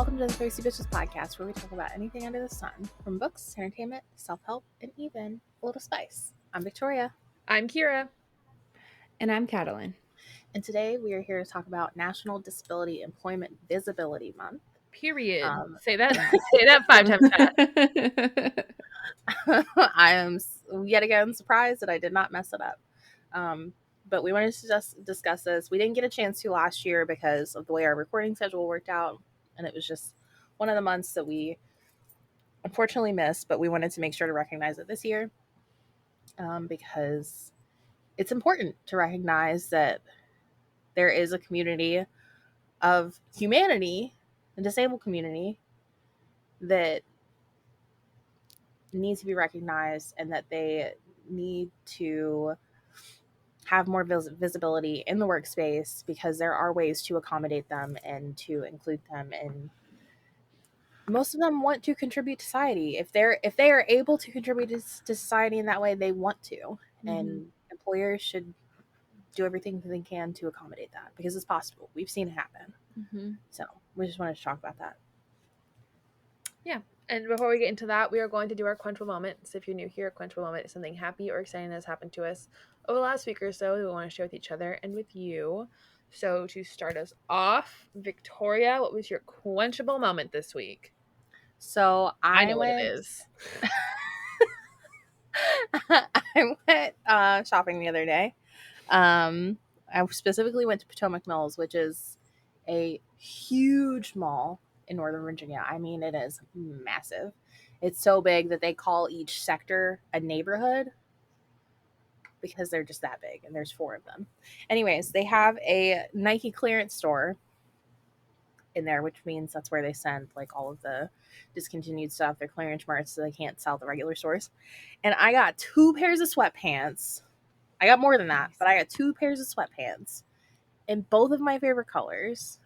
Welcome to the S3E47 podcast, where we talk about anything under the sun, from books, entertainment, self-help, and even a little spice. I'm Victoria. I'm Kiara. And I'm Katalyn. And today we are here to talk about National Disability Employment Visibility Month. Period. Say that 5 times fast. I am yet again surprised that I did not mess it up. But we wanted to just discuss this. We didn't get a chance to last year because of the way our recording schedule worked out. And it was just one of the months that we unfortunately missed, but we wanted to make sure to recognize it this year because it's important to recognize that there is a community of humanity, the disabled community, that needs to be recognized and that they need to have more visibility in the workspace because there are ways to accommodate them and to include them, and most of them want to contribute to society. If they are able to contribute to society in that way, they want to. Mm-hmm. And employers should do everything they can to accommodate that because it's possible. We've seen it happen. Mm-hmm. So we just wanted to talk about that. Yeah. And before we get into that, we are going to do our quenchable moments. If you're new here, a quenchable moment is something happy or exciting that has happened to us over the last week or so that we want to share with each other and with you. So to start us off, Victoria, what was your quenchable moment this week? So I know what it is. I went shopping the other day. I specifically went to Potomac Mills, which is a huge mall in Northern Virginia. I mean, it is massive. It's so big that they call each sector a neighborhood because they're just that big, and there's 4 of them. Anyways, they have a Nike clearance store in there, which means that's where they send like all of the discontinued stuff, their clearance marks, so they can't sell the regular stores. And I got 2 pairs of sweatpants. I got more than that, but I got 2 pairs of sweatpants in both of my favorite colors.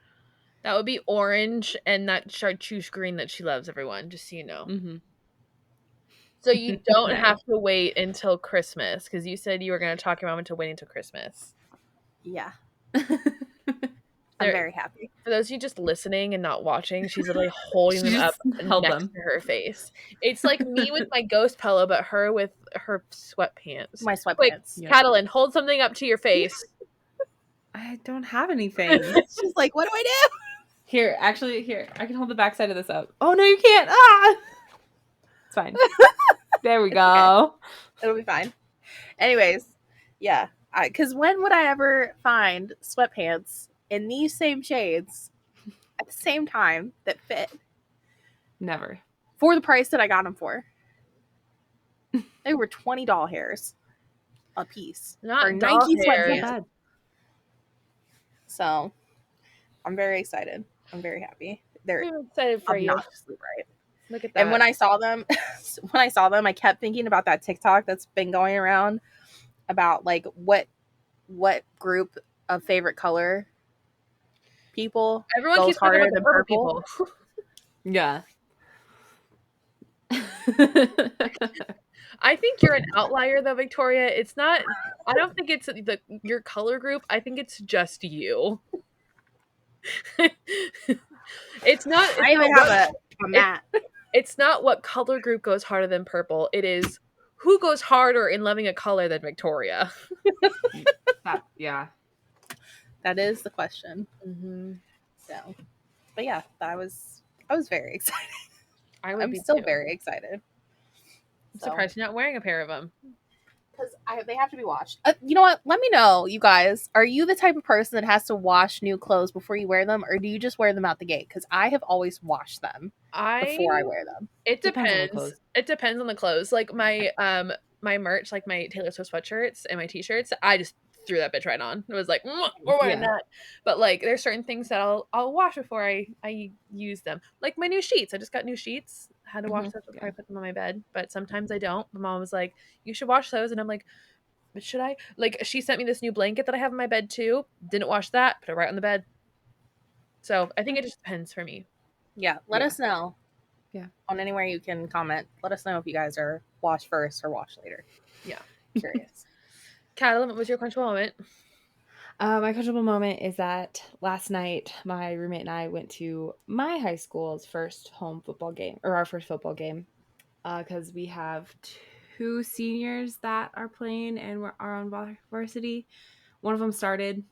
That would be orange and that chartreuse green that she loves, everyone, just so you know. Mm-hmm. So you don't have to wait until Christmas, because you said you were going to talk your mom into waiting until Christmas. Yeah. I'm very happy. For those of you just listening and not watching, she's literally holding them up next to her face. It's like me with my ghost pillow, but her with her sweatpants. My sweatpants. Wait, yeah. Katalyn, hold something up to your face. I don't have anything. She's like, what do I do? Here, I can hold the backside of this up. Oh, no, you can't. Ah! It's fine. There we go. Okay. It'll be fine. Anyways, yeah. Because when would I ever find sweatpants in these same shades at the same time that fit? Never. For the price that I got them for. They were $20 hairs a piece. Not for Nike sweatpants. Bad. So I'm very excited. I'm very happy. They're excited for obnoxiously bright. Look at that. And when I saw them, I kept thinking about that TikTok that's been going around about like what group of favorite color people everyone keeps harder than purple. Yeah. I think you're an outlier though, Victoria. It's not. I don't think it's your color group. I think it's just you. It's not. I even have a mat. It's not what color group goes harder than purple. It is who goes harder in loving a color than Victoria. Yeah. That is the question. Mm-hmm. So, but yeah, I was very excited. I'm still very excited. I'm surprised you're not wearing a pair of them. Because they have to be washed. You know what? Let me know, you guys. Are you the type of person that has to wash new clothes before you wear them, or do you just wear them out the gate? Because I have always washed them before I wear them. It depends. It depends on the clothes. Like my merch, like my Taylor Swift sweatshirts and my t-shirts, I just threw that bitch right on. It was like, we're wearing that. But like, there's certain things that I'll wash before I use them. Like my new sheets. I just got new sheets. I had to wash those before I put them on my bed. But sometimes I don't. My mom was like, you should wash those. And I'm like, but should I? Like, she sent me this new blanket that I have in my bed too. Didn't wash that. Put it right on the bed. So I think it just depends for me. Yeah. Let us know. Yeah. On anywhere you can comment. Let us know if you guys are wash first or wash later. Yeah. Curious. Katalyn, what was your quenchable moment? My coachable moment is that last night my roommate and I went to my high school's first home football game, or our first football game, because we have two seniors that are playing and are on varsity. One of them started.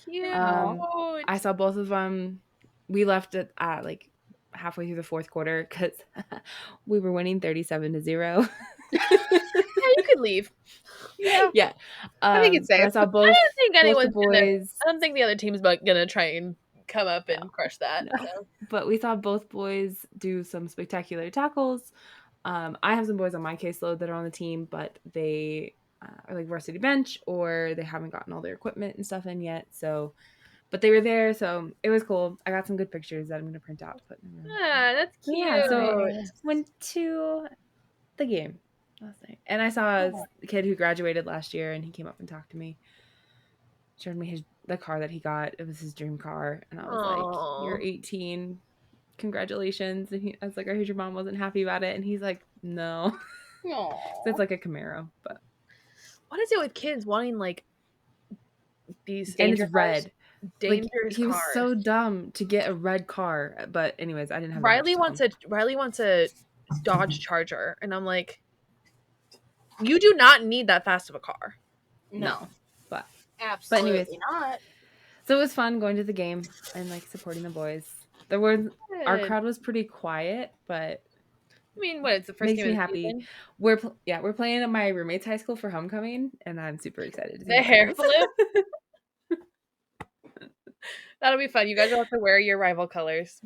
Cute. I saw both of them. We left it at like halfway through the fourth quarter because we were winning 37-0. Yeah, you could leave. Yeah. Yeah. I think it's But I safe. saw I both don't think the anyone's gonna. boys. I don't think the other team's gonna try and come up and crush that. No. But we saw both boys do some spectacular tackles. I have some boys on my caseload that are on the team, but they are like varsity bench or they haven't gotten all their equipment and stuff in yet. So, but they were there, so it was cool. I got some good pictures that I'm gonna print out, put in the room. Ah, that's But cute. yeah, so Nice. went to the game last night, and I saw a kid who graduated last year, and he came up and talked to me, showed me the car that he got. It was his dream car, and I was like, "You're Aw. 18. Congratulations!" And I was like, "I heard your mom wasn't happy about it," and he's like, "No." So it's Aw. like a Camaro, but What is it with kids wanting like these and Danger it's cars? red. Like dangerous he was cars? so dumb to get a red car, but anyways, I didn't have that much time. Riley wants a Dodge Charger, and I'm like, you do not need that fast of a car. No, but Absolutely anyways, not. so it was fun going to the game and like supporting the boys. Our Good. crowd was pretty quiet, but I mean, what? It's the first makes game me of the happy. season. We're playing at my roommate's high school for homecoming, and I'm super excited to see The how hair that flip. goes. That'll be fun. You guys will have to wear your rival colors.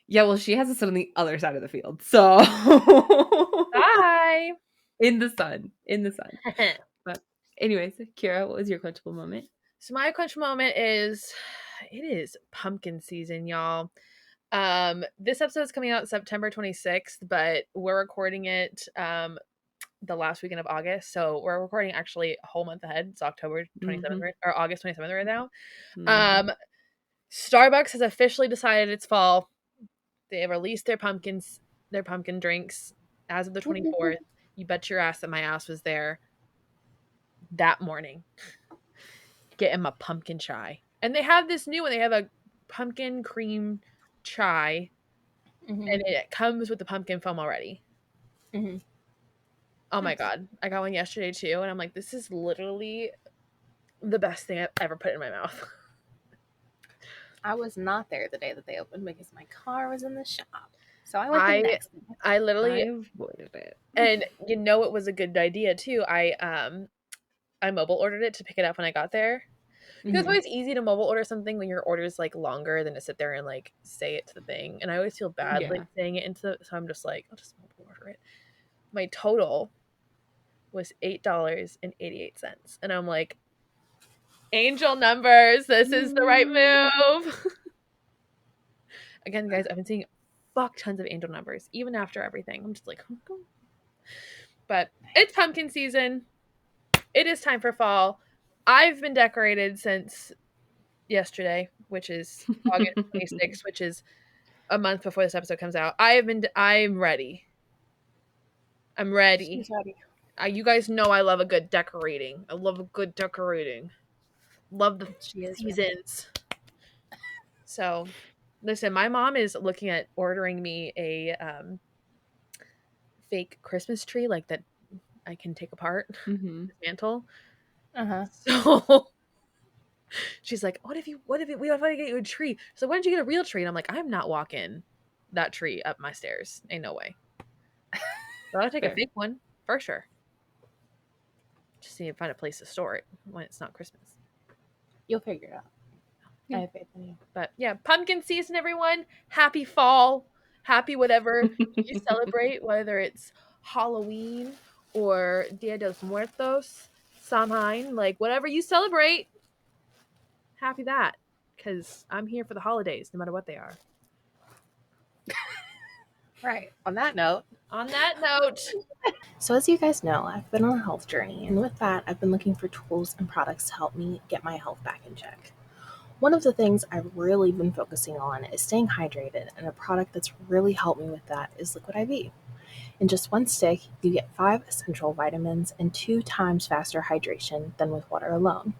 Yeah, well, she has to sit on the other side of the field, so Bye. in the sun. But anyways, Kiara, what was your quenchable moment? So my crunch moment is, it is pumpkin season, y'all. This episode is coming out September 26th, but we're recording it the last weekend of August. So we're recording actually a whole month ahead. It's October 27th or August 27th right now. Mhm. Starbucks has officially decided it's fall. They have released their pumpkin drinks as of the 24th. You bet your ass that my ass was there that morning getting my pumpkin chai. And they have this new one. They have a pumpkin cream chai, and it comes with the pumpkin foam already. Mhm. Oh my god. I got one yesterday too, and I'm like, this is literally the best thing I've ever put in my mouth. I was not there the day that they opened because my car was in the shop. So I went the next day. I literally avoided it. and you know it was a good idea too. I mobile ordered it to pick it up when I got there. Because it's always easy to mobile order something when your order's like longer than to sit there and like say it to the thing. And I always feel bad Yeah. like saying it into so I'm just like, I'll just mobile order it. My total was $8.88. And I'm like, angel numbers, this is the right move. Again, guys, I've been seeing fuck tons of angel numbers, even after everything. I'm just like, oh. But it's pumpkin season. It is time for fall. I've been decorated since yesterday, which is August 26th, which is a month before this episode comes out. I'm ready. I'm ready. She's ready. You guys know I love a good decorating. I love a good decorating. Love the seasons. So, listen, my mom is looking at ordering me a fake Christmas tree like that I can take apart, dismantle. So she's like, we have to get you a tree. So why don't you get a real tree? And I'm like, I'm not walking that tree up my stairs. Ain't no way. So I'll take a fake one for sure. Just need to find a place to store it when it's not Christmas. You'll figure it out. Yeah. I have faith in you. But yeah, pumpkin season, everyone. Happy fall. Happy whatever you celebrate, whether it's Halloween or Dia de los Muertos, Samhain, like whatever you celebrate. Happy that. Because I'm here for the holidays, no matter what they are. Right. On that note. So as you guys know, I've been on a health journey, and with that, I've been looking for tools and products to help me get my health back in check. One of the things I've really been focusing on is staying hydrated, and a product that's really helped me with that is Liquid IV. In just one stick, you get 5 essential vitamins and 2 times faster hydration than with water alone.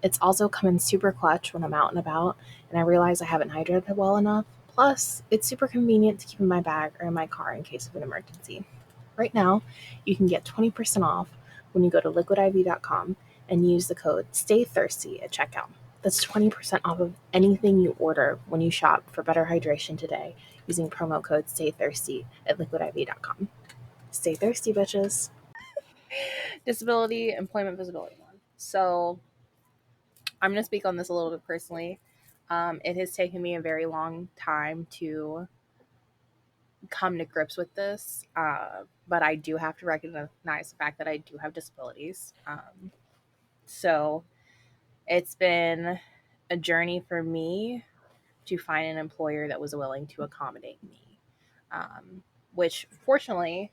It's also come in super clutch when I'm out and about and I realize I haven't hydrated well enough. Plus, it's super convenient to keep in my bag or in my car in case of an emergency. Right now, you can get 20% off when you go to liquidiv.com and use the code STAYTHIRSTY at checkout. That's 20% off of anything you order when you shop for better hydration today using promo code STAYTHIRSTY at liquidiv.com. Stay thirsty, bitches. Disability employment visibility one. So I'm going to speak on this a little bit personally. It has taken me a very long time to come to grips with this, but I do have to recognize the fact that I do have disabilities. So it's been a journey for me to find an employer that was willing to accommodate me, which fortunately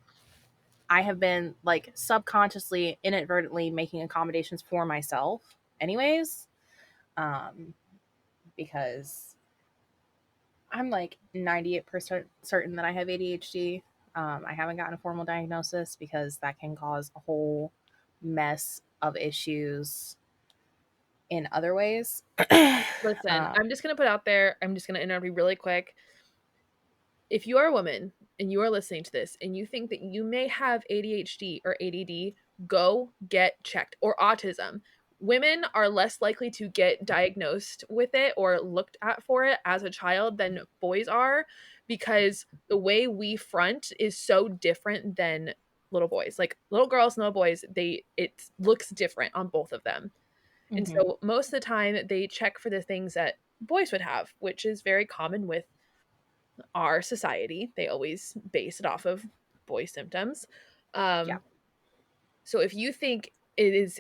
I have been like subconsciously, inadvertently making accommodations for myself, anyways, um, because I'm like 98% certain that I have ADHD. I haven't gotten a formal diagnosis because that can cause a whole mess of issues in other ways. Listen, um, I'm just gonna put out there, I'm just gonna interrupt you really quick. If you are a woman and you are listening to this and you think that you may have ADHD or ADD, go get checked, or autism. Women are less likely to get diagnosed with it or looked at for it as a child than boys are, because the way we front is so different than little boys. Like little girls and little boys, it looks different on both of them. And mhm. so most of the time they check for the things that boys would have, which is very common with our society. They always base it off of boy symptoms. Yeah. Um, so if you think it is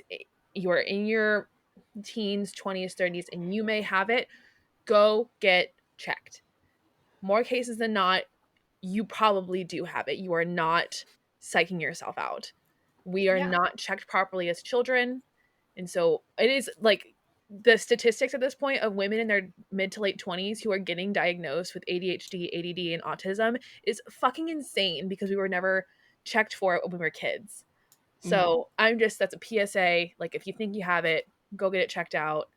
you are in your teens, 20s, 30s, and you may have it, go get checked. More cases than not, you probably do have it. You are not psyching yourself out. We are Yeah. not checked properly as children. And so it is like the statistics at this point of women in their mid to late 20s who are getting diagnosed with ADHD, ADD, and autism is fucking insane because we were never checked for it when we were kids. Mhm. So that's a PSA. Like if you think you have it, go get it checked out.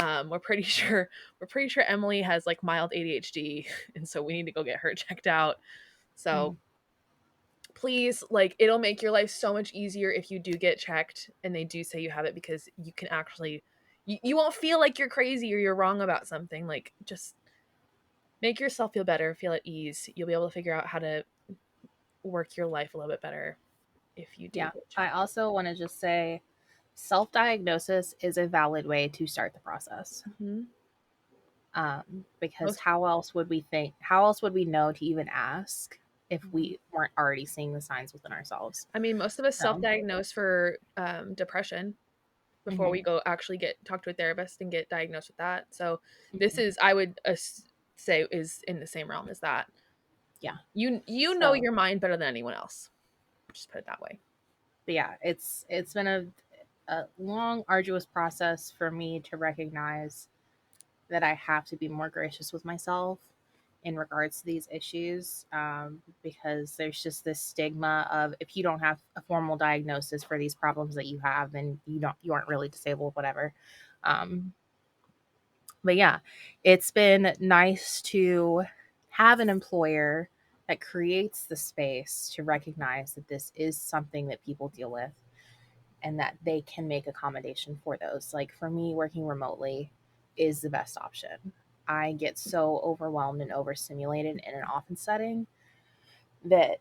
We're pretty sure Emily has like mild ADHD, and so we need to go get her checked out. So Mhm. please, like, it'll make your life so much easier if you do get checked and they do say you have it, because you can actually you won't feel like you're crazy or you're wrong about something. Like, just make yourself feel better, feel at ease. You'll be able to figure out how to work your life a little bit better if you do Yeah. get I checked. also want to just say self diagnosis is a valid way to start the process. Hmm. Because Most, how else would we think? How else would we know to even ask if mhm. we weren't already seeing the signs within ourselves? I mean, most of us So, self-diagnose for depression before mhm, we go actually get talk to a therapist and get diagnosed with that. So this mhm, is, I would say, is in the same realm as that. yeah. You know So, your mind better than anyone else. Just put it that way. but yeah, it's been a long, arduous process for me to recognize that I have to be more gracious with myself in regards to these issues, because there's just this stigma of if you don't have a formal diagnosis for these problems that you have, then you aren't really disabled, whatever. Um, but yeah, it's been nice to have an employer that creates the space to recognize that this is something that people deal with and that they can make accommodation for those. Like for me, working remotely is the best option. I get so overwhelmed and overstimulated in an office setting that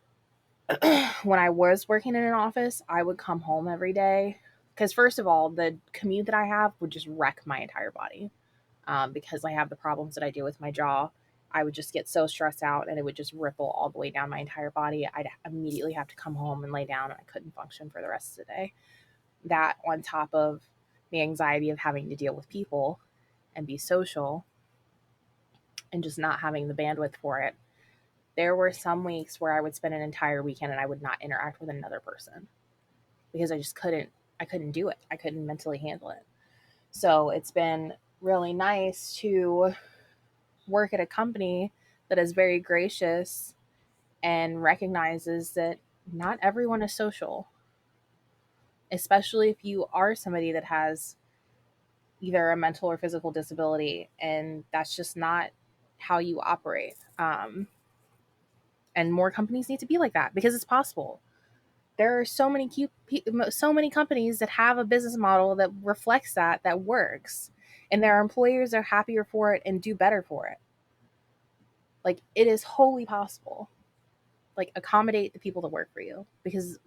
when I was working in an office, I would come home every day. Because, first of all, the commute that I have would just wreck my entire body, because I have the problems that I do with my jaw. I would just get so stressed out and it would just ripple all the way down my entire body. I'd immediately have to come home and lay down and I couldn't function for the rest of the day. That on top of the anxiety of having to deal with people and be social and just not having the bandwidth for it. There were some weeks where I would spend an entire weekend and I would not interact with another person because I couldn't do it. I couldn't mentally handle it. So it's been really nice to work at a company that is very gracious and recognizes that not everyone is social, especially if you are somebody that has either a mental or physical disability, and that's just not how you operate. And more companies need to be like that because it's possible. There are so many companies that have a business model that reflects that works, and their employers are happier for it and do better for it. Like, it is wholly possible. Like, accommodate the people that work for you, because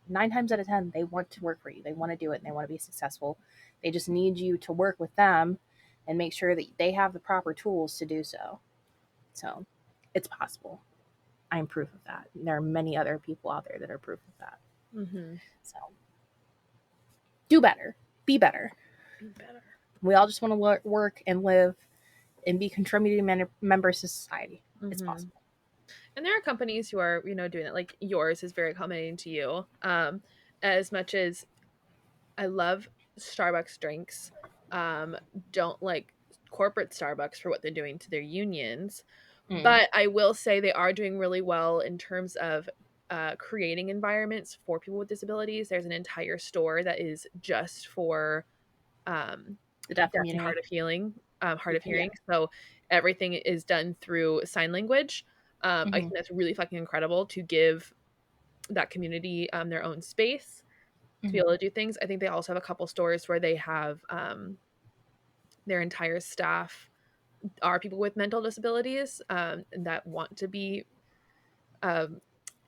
9 times out of 10 they want to work for you, they want to do it, and they want to be successful. They just need you to work with them and make sure that they have the proper tools to do so. So it's possible. I am proof of that. And there are many other people out there that are proof of that. Mm-hmm. So do better, be better. Be better. We all just want to work and live and be contributing members of society. It's possible. And there are companies who are, doing it. Like yours is very accommodating to you. As much as I love Starbucks drinks, don't like corporate Starbucks for what they're doing to their unions. But I will say they are doing really well in terms of creating environments for people with disabilities. There's an entire store that is just for The deaf deaf and community. hard of hearing. So everything is done through sign language. I think that's really fucking incredible to give that community their own space to be able to do things. I think they also have a couple stores where they have their entire staff are people with mental disabilities that want to be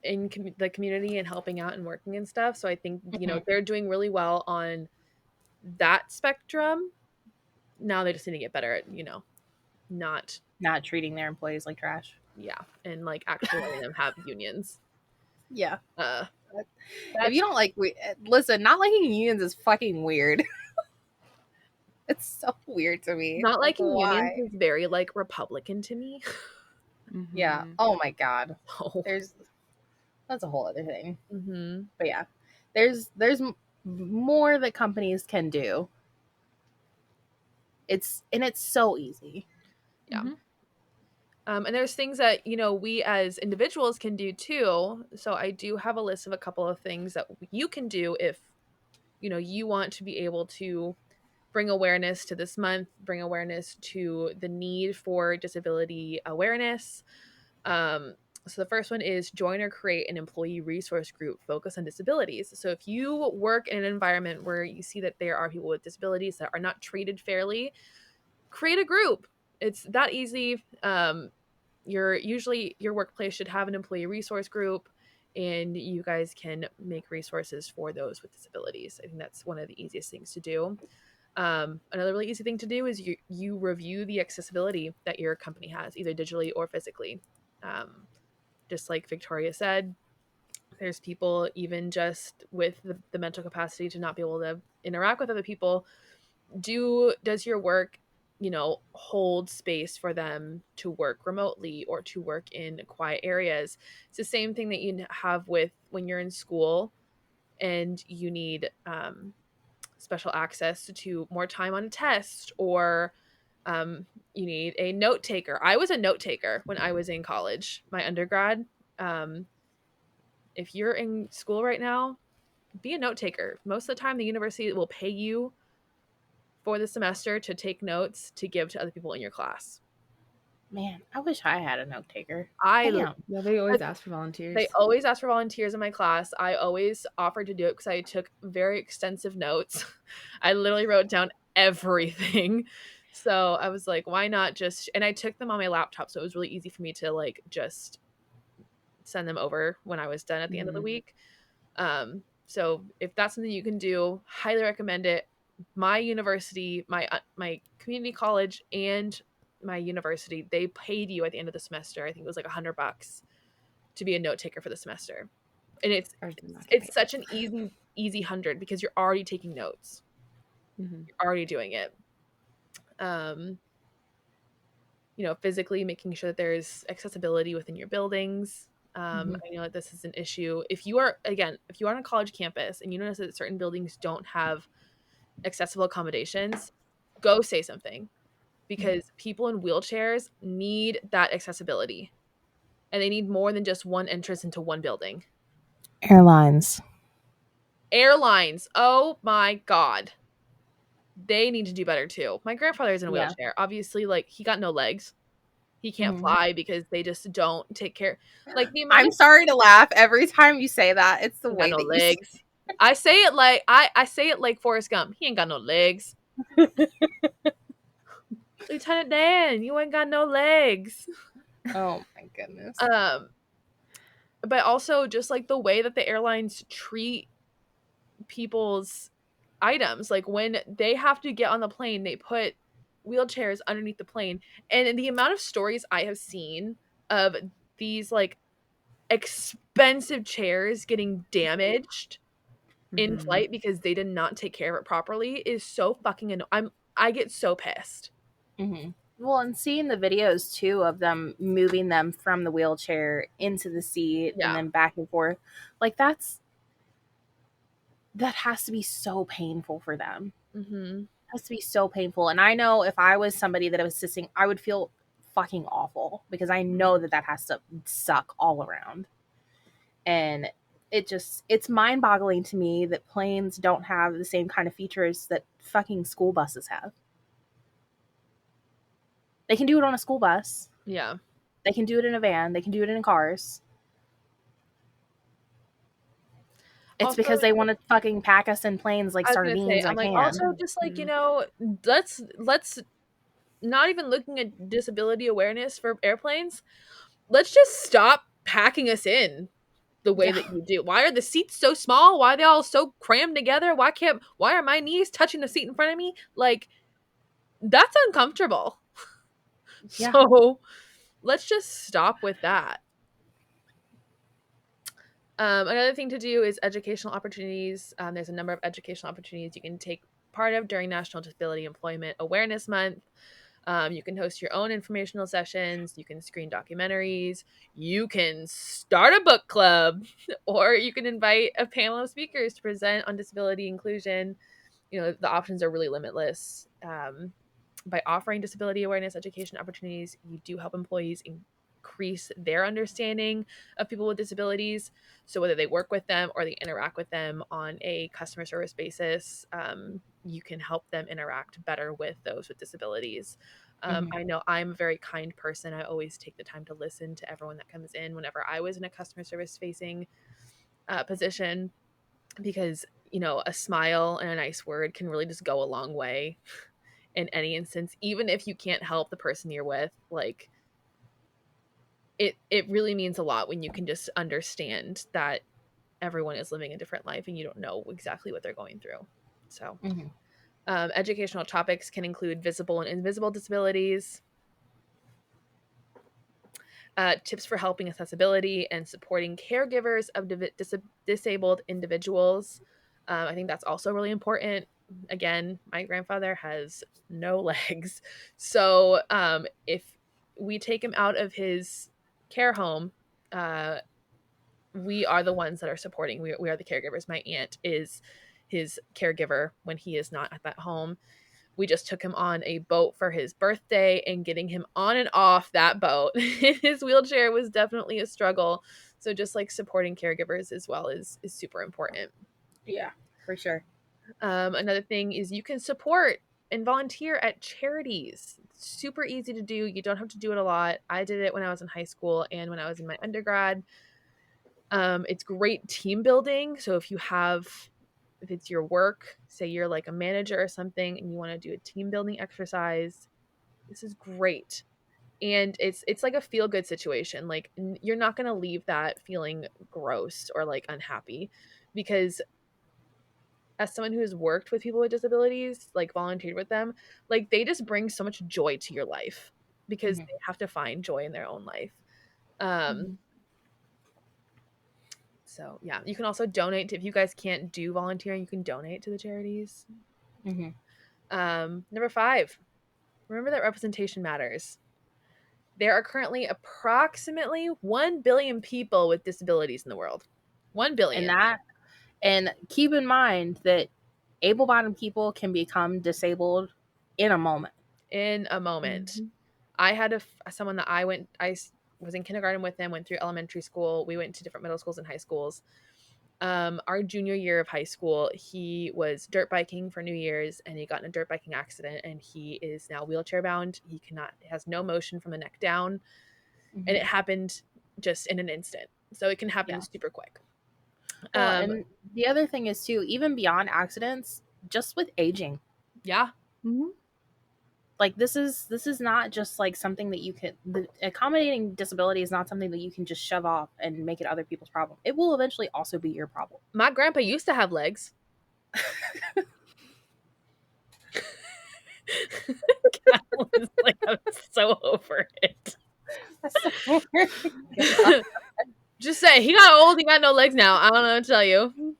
in the community and helping out and working and stuff. So I think they're doing really well on that spectrum. Now they just need to get better at not treating their employees like trash. Yeah, and like actually letting them have unions. Yeah. If you don't like, listen, not liking unions is fucking weird. It's so weird to me. Not like, liking unions why? is very like Republican to me. Yeah. Oh my god. Oh. That's a whole other thing. Mm-hmm. But yeah, there's more that companies can do. It's so easy. Yeah. And there's things that we as individuals can do too. So I do have a list of a couple of things that you can do if you want to be able to bring awareness to this month, bring awareness to the need for disability awareness. So the first one is join or create an employee resource group focused on disabilities. So if you work in an environment where you see that there are people with disabilities that are not treated fairly, create a group. It's that easy. Your workplace should have an employee resource group, and you guys can make resources for those with disabilities. I think that's one of the easiest things to do. Another really easy thing to do is you review the accessibility that your company has, either digitally or physically. Just like Victoria said, there's people even just with the mental capacity to not be able to interact with other people. Does your work hold space for them to work remotely or to work in quiet areas? It's the same thing that you have with when you're in school and you need special access to more time on a test, or you need a note taker. I was a note taker when I was in college, my undergrad. If you're in school right now, be a note taker. Most of the time, the university will pay you for the semester to take notes to give to other people in your class. Man, I wish I had a note taker. Yeah, they always ask for volunteers. They always ask for volunteers in my class. I always offered to do it because I took very extensive notes. I literally wrote down everything. So I was like, why not just, and I took them on my laptop. So it was really easy for me to like just send them over when I was done at the end of the week. So if that's something you can do, highly recommend it. My university, my community college and my university, they paid you at the end of the semester. I think it was like $100 to be a note taker for the semester. And it's such an easy 100 because you're already taking notes. You're already doing it. Physically making sure that there's accessibility within your buildings. I know that this is an issue. If you are on a college campus and you notice that certain buildings don't have accessible accommodations, go say something, because people in wheelchairs need that accessibility, and they need more than just one entrance into one building. Airlines. Oh my God. they need to do better too. My grandfather is in a Yeah. wheelchair. Obviously, like, he got no legs. He can't Mhm. fly because they just don't take care. Like, the amount I'm of sorry to laugh every time you say that. It's the he ain't got way no that you say legs. I say it like I say it like Forrest Gump. He ain't got no legs. Lieutenant Dan, you ain't got no legs. Oh my goodness. Um, but also just like the way that the airlines treat people's items. Like when they have to get on the plane, they put wheelchairs underneath the plane. And the amount of stories I have seen of these like expensive chairs getting damaged in Mhm. flight because they did not take care of it properly is so fucking I get so pissed. Mhm. Well, and seeing the videos too of them moving them from the wheelchair into the seat and Yeah. then back and forth, like that has to be so painful for them. Mm-hmm. It has to be so painful. And I know if I was somebody that was assisting, I would feel fucking awful because I know that has to suck all around. And it's mind-boggling to me that planes don't have the same kind of features that fucking school buses have. They can do it on a school bus. Yeah. They can do it in a van. They can do it in cars. It's Also, because they want to fucking pack us in planes like I was gonna say, sardines in I'm a like, can. also just like, Mhm. let's not even looking at disability awareness for airplanes. Let's just stop packing us in the way Yeah, that you do. Why are the seats so small? Why are they all so crammed together? Why are my knees touching the seat in front of me? Like, that's uncomfortable. yeah. So let's just stop with that. Another thing to do is educational opportunities. There's a number of educational opportunities you can take part of during National Disability Employment Awareness Month. You can host your own informational sessions. You can screen documentaries. You can start a book club, or you can invite a panel of speakers to present on disability inclusion. The options are really limitless. By offering disability awareness education opportunities, you do help employees increase their understanding of people with disabilities. So whether they work with them or they interact with them on a customer service basis, you can help them interact better with those with disabilities. Hmm. I know I'm a very kind person. I always take the time to listen to everyone that comes in whenever I was in a customer service facing position, because a smile and a nice word can really just go a long way in any instance, even if you can't help the person you're with. Like, it really means a lot when you can just understand that everyone is living a different life and you don't know exactly what they're going through. So Hmm. educational topics can include visible and invisible disabilities, tips for helping accessibility and supporting caregivers of disabled individuals. I think that's also really important. Again, my grandfather has no legs. So if we take him out of his care home, uh, we are the ones that are supporting. We are the caregivers. My aunt is his caregiver when he is not at that home. We just took him on a boat for his birthday, and getting him on and off that boat in his wheelchair was definitely a struggle. So just like supporting caregivers as well is super important. Yeah, for sure. Another thing is you can support and volunteer at charities. It's super easy to do. You don't have to do it a lot. I did it when I was in high school and when I was in my undergrad. It's great team building. So if it's your work, say you're like a manager or something and you want to do a team building exercise, this is great. And it's like a feel good situation. Like, you're not going to leave that feeling gross or like unhappy, because as someone who has worked with people with disabilities, like volunteered with them, like they just bring so much joy to your life because Hmm. they have to find joy in their own life. Um, Hmm. so yeah, you can also donate if you guys can't do volunteering, you can donate to the charities. Hmm. Number 5, remember that representation matters. There are currently approximately 1 billion people with disabilities in the world. 1 And billion keep in mind that able-bodied people can become disabled in a moment. in a moment. Mhm. I had someone that I was in kindergarten with them, went through elementary school. We went to different middle schools and high schools. Our junior year of high school, he was dirt biking for New Year's and he got in a dirt biking accident and he is now wheelchair bound. He has no motion from the neck down, and it happened just in an instant. So it can happen super quick. Well, and the other thing is too, even beyond accidents, just with aging. Yeah. Mm-hmm. Like this is not just like something that you can, accommodating disability is not something that you can just shove off and make it other people's problem. It will eventually also be your problem. My grandpa used to have legs. Katalyn's like, I'm so over it. Just say he got old, he got no legs now. I don't know what to tell you.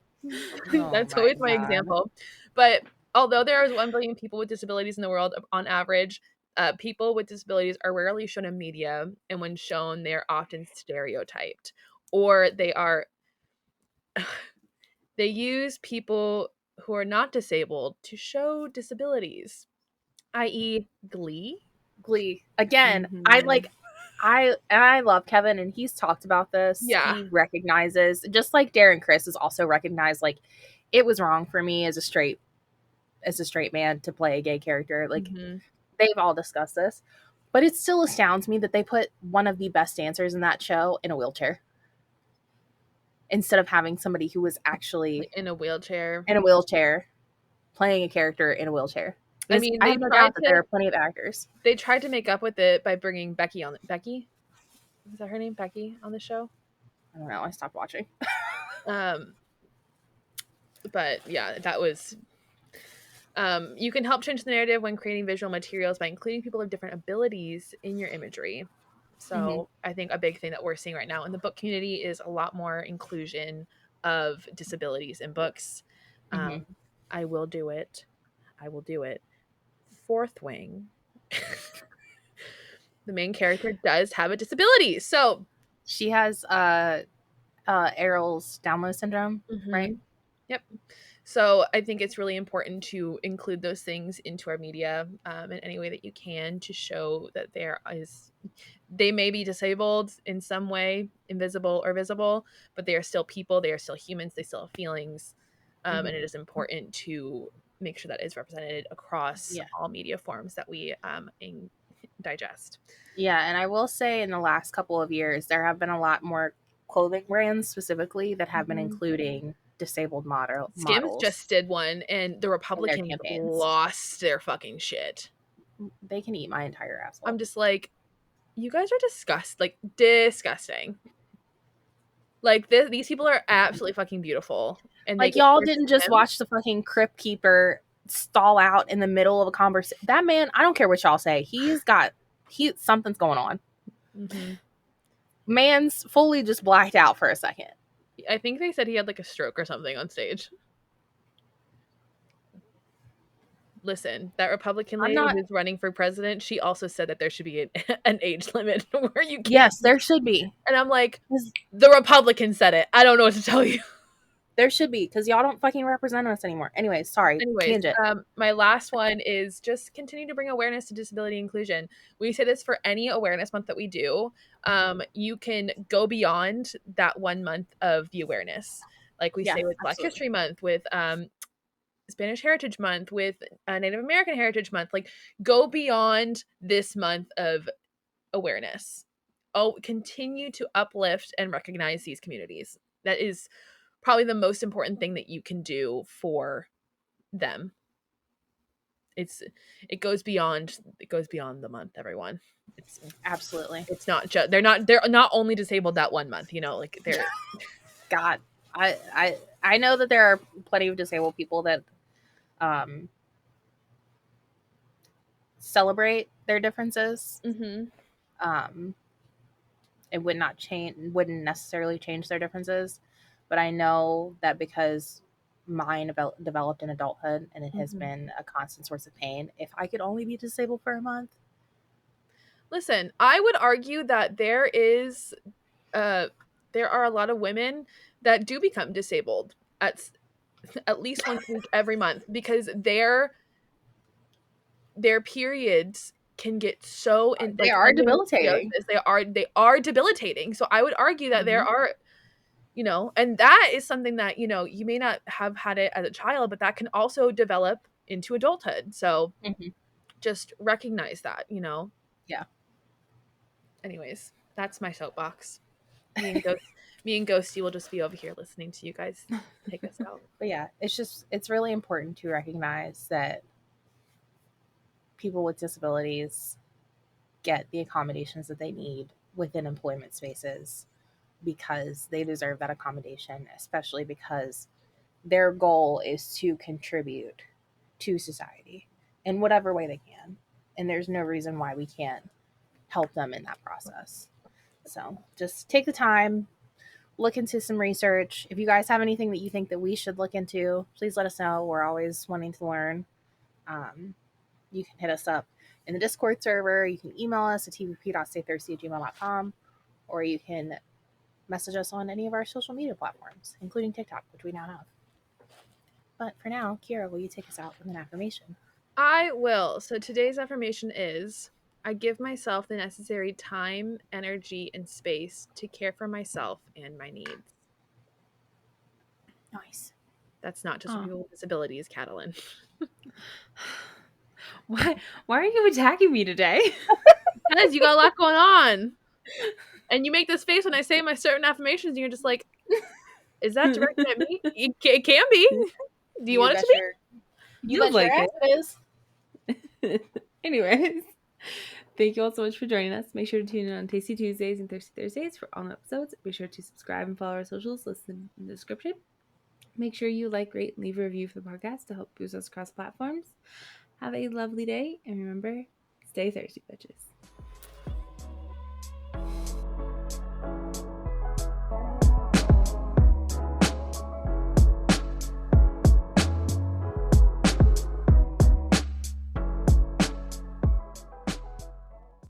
That's always my example. But although there is 1 billion people with disabilities in the world on average, people with disabilities are rarely shown in media, and when shown, they are often stereotyped, or they use people who are not disabled to show disabilities, i.e. Glee. Again, I love Kevin, and he's talked about this. Yeah. He recognizes, just like Darren Criss has also recognized, like, it was wrong for me as a straight man to play a gay character. Like, they've all discussed this, but it still astounds me that they put one of the best dancers in that show in a wheelchair instead of having somebody who was actually in a wheelchair playing a character in a wheelchair. I mean, I have no doubt that there are plenty of actors. They tried to make up with it by bringing Becky on. Becky? Is that her name? Becky on the show? I don't know. I stopped watching. But yeah, that was... you can help change the narrative when creating visual materials by including people with different abilities in your imagery. So I think a big thing that we're seeing right now in the book community is a lot more inclusion of disabilities in books. I will do it. 4th Wing. The main character does have a disability. So she has Errol's Down syndrome, right? Yep. So I think it's really important to include those things into our media in any way that you can, to show that they may be disabled in some way, invisible or visible, but they are still people. They are still humans. They still have feelings. And it is important to make sure that is represented across all media forms that we digest. Yeah, and I will say in the last couple of years, there have been a lot more clothing brands specifically that have been including disabled models. Skims just did one, and the Republicans lost their fucking shit. They can eat my entire asshole. I'm just like, you guys are disgusting. Like, these people are absolutely fucking beautiful. And like, y'all didn't just watch the fucking Crypt Keeper stall out in the middle of a conversation. That man, I don't care what y'all say. Something's going on. Man's fully just blacked out for a second. I think they said he had like a stroke or something on stage. Listen, that Republican lady who's running for president, she also said that there should be an age limit where you can't. Yes, there should be. And I'm like, the Republican said it. I don't know what to tell you. There should be, because y'all don't fucking represent us anymore. Anyways, sorry. My last one is just continue to bring awareness to disability inclusion. We say this for any awareness month that we do. You can go beyond that 1 month of the awareness. Like we say with Black History Month, with Spanish Heritage Month, with Native American Heritage Month. Like, go beyond this month of awareness. Continue to uplift and recognize these communities. That is probably the most important thing that you can do for them. It goes beyond the month, everyone. It's absolutely. It's not just they're not only disabled that 1 month, like they're God. I know that there are plenty of disabled people that celebrate their differences. It wouldn't necessarily change their differences, but I know that because mine developed in adulthood and it has been a constant source of pain. If I could only be disabled for a month. Listen, I would argue that there are a lot of women that do become disabled at least once a week every month, because their periods can get so they are debilitating. They are debilitating. So I would argue that there are you know, and that is something that, you know, you may not have had it as a child, but that can also develop into adulthood. So just recognize that, you know. Yeah. Anyways, that's my soapbox. Me and Ghosty will just be over here listening to you guys take us out. But yeah, it's really important to recognize that people with disabilities get the accommodations that they need within employment spaces because they deserve that accommodation, especially because their goal is to contribute to society in whatever way they can. And there's no reason why we can't help them in that process. So just take the time, look into some research. If you guys have anything that you think that we should look into, please let us know. We're always wanting to learn. You can hit us up in the Discord server. You can email us at tvp.staythirsty@gmail.com, or you can message us on any of our social media platforms, including TikTok, which we now have. But for now, Kiara, will you take us out with an affirmation? I will. So today's affirmation is I give myself the necessary time, energy, and space to care for myself and my needs. Nice. That's not just for people with disabilities, Katalyn. Why are you attacking me today? Because you got a lot going on. And you make this face when I say my certain affirmations, and you're just like, is that directed at me? It can be. Do you want it to be? You Feels bet your like ass it is. Anyways, thank you all so much for joining us. Make sure to tune in on Tasty Tuesdays and Thirsty Thursdays for all new episodes. Be sure to subscribe and follow our socials listed in the description. Make sure you like, rate, and leave a review for the podcast to help boost us across platforms. Have a lovely day, and remember, stay thirsty, bitches.